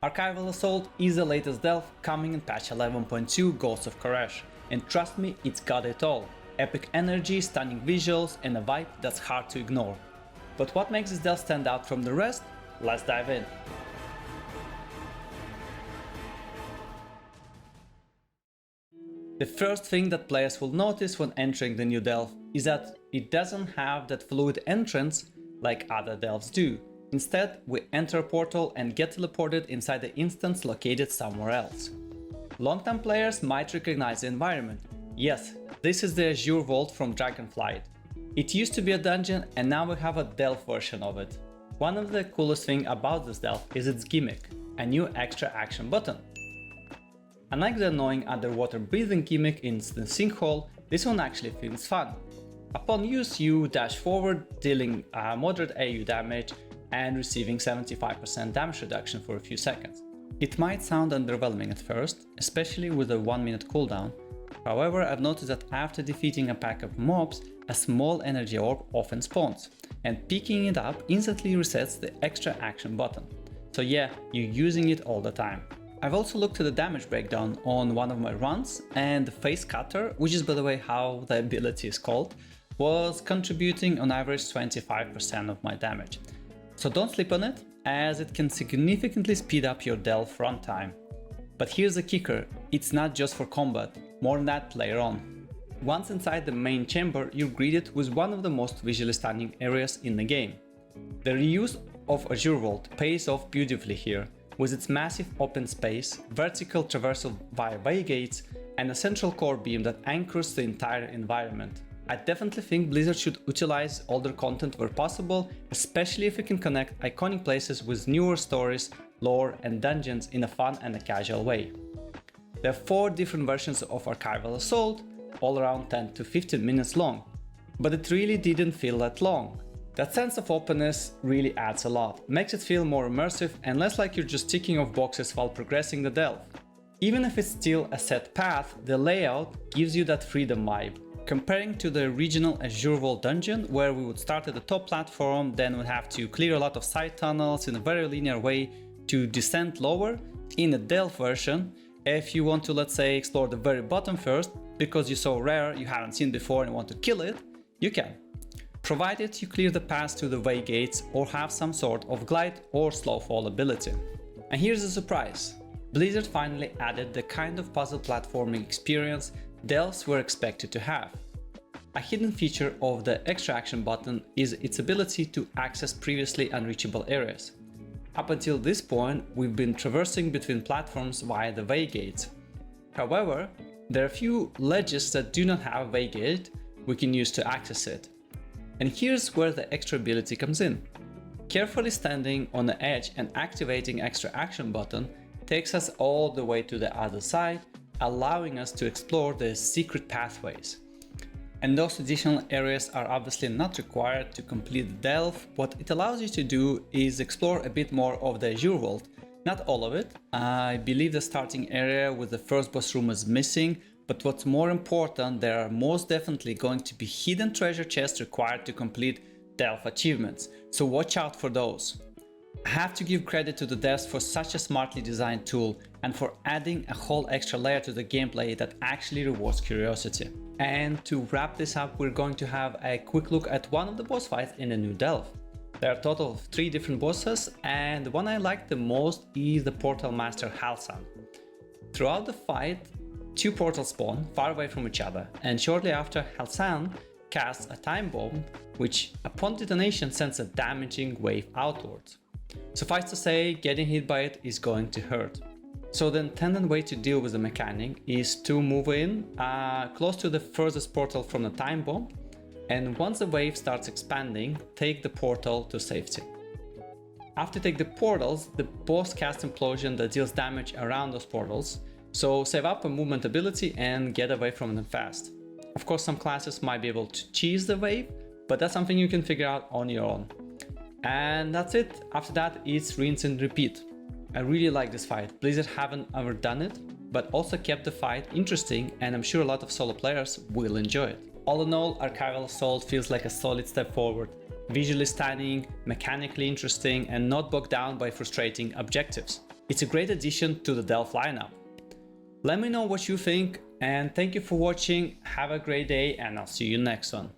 Archival Assault is the latest delve coming in patch 11.2 Ghosts of Koresh, and trust me, it's got it all. Epic energy, stunning visuals, and a vibe that's hard to ignore. But what makes this delve stand out from the rest? Let's dive in. The first thing that players will notice when entering the new delve is that it doesn't have that fluid entrance like other delves do. Instead, we enter a portal and get teleported inside the instance located somewhere else. Long-time players might recognize the environment. Yes, this is the Azure Vault from Dragonflight. It used to be a dungeon and now we have a delve version of it. One of the coolest things about this delve is its gimmick, a new extra action button. Unlike the annoying underwater breathing gimmick in the sinkhole, this one actually feels fun. Upon use, you dash forward, dealing moderate AU damage and receiving 75% damage reduction for a few seconds. It might sound underwhelming at first, especially with a 1-minute cooldown. However, I've noticed that after defeating a pack of mobs, a small energy orb often spawns, and picking it up instantly resets the extra action button. So yeah, you're using it all the time. I've also looked at the damage breakdown on one of my runs, and the face cutter, which is by the way how the ability is called, was contributing on average 25% of my damage. So don't sleep on it, as it can significantly speed up your delve runtime. But here's the kicker, it's not just for combat, more on that later on. Once inside the main chamber, you're greeted with one of the most visually stunning areas in the game. The reuse of Azure Vault pays off beautifully here, with its massive open space, vertical traversal via way gates, and a central core beam that anchors the entire environment. I definitely think Blizzard should utilize older content where possible, especially if we can connect iconic places with newer stories, lore, and dungeons in a fun and a casual way. There are 4 different versions of Archival Assault, all around 10 to 15 minutes long, but it really didn't feel that long. That sense of openness really adds a lot, makes it feel more immersive and less like you're just ticking off boxes while progressing the delve. Even if it's still a set path, the layout gives you that freedom vibe. Comparing to the original Azure Vault dungeon, where we would start at the top platform, then would have to clear a lot of side tunnels in a very linear way to descend lower, in the delve version, if you want to, let's say, explore the very bottom first, because you saw rare you haven't seen before and want to kill it, you can. Provided you clear the path to the way gates or have some sort of glide or slow fall ability. And here's the surprise. Blizzard finally added the kind of puzzle platforming experience delves were expected to have. A hidden feature of the extra action button is its ability to access previously unreachable areas. Up until this point, we've been traversing between platforms via the way gates. However, there are a few ledges that do not have a way gate we can use to access it. And here's where the extra ability comes in. Carefully standing on the edge and activating extra action button takes us all the way to the other side, allowing us to explore the secret pathways. And those additional areas are obviously not required to complete the delve. What it allows you to do is explore a bit more of the Azure Vault. Not all of it. I believe the starting area with the first boss room is missing, but what's more important, there are most definitely going to be hidden treasure chests required to complete delve achievements, so watch out for those. I have to give credit to the devs for such a smartly designed tool and for adding a whole extra layer to the gameplay that actually rewards curiosity. And to wrap this up, we're going to have a quick look at one of the boss fights in the new delve. There are a total of 3 different bosses, and the one I like the most is the Portal Master Halsan. Throughout the fight, 2 portals spawn far away from each other, and shortly after, Halsan casts a time bomb, which upon detonation sends a damaging wave outwards. Suffice to say, getting hit by it is going to hurt. So the intended way to deal with the mechanic is to move in close to the furthest portal from the time bomb, and once the wave starts expanding, take the portal to safety. After you take the portals, the boss casts Implosion that deals damage around those portals, so save up a movement ability and get away from them fast. Of course, some classes might be able to cheese the wave, but that's something you can figure out on your own. And that's it. After that, it's rinse and repeat. I really like this fight. Blizzard haven't ever done it, but also kept the fight interesting, and I'm sure a lot of solo players will enjoy it. All in all, Archival Assault feels like a solid step forward. Visually stunning, mechanically interesting, and not bogged down by frustrating objectives. It's a great addition to the Delve lineup. Let me know what you think, and thank you for watching. Have a great day, and I'll see you next one.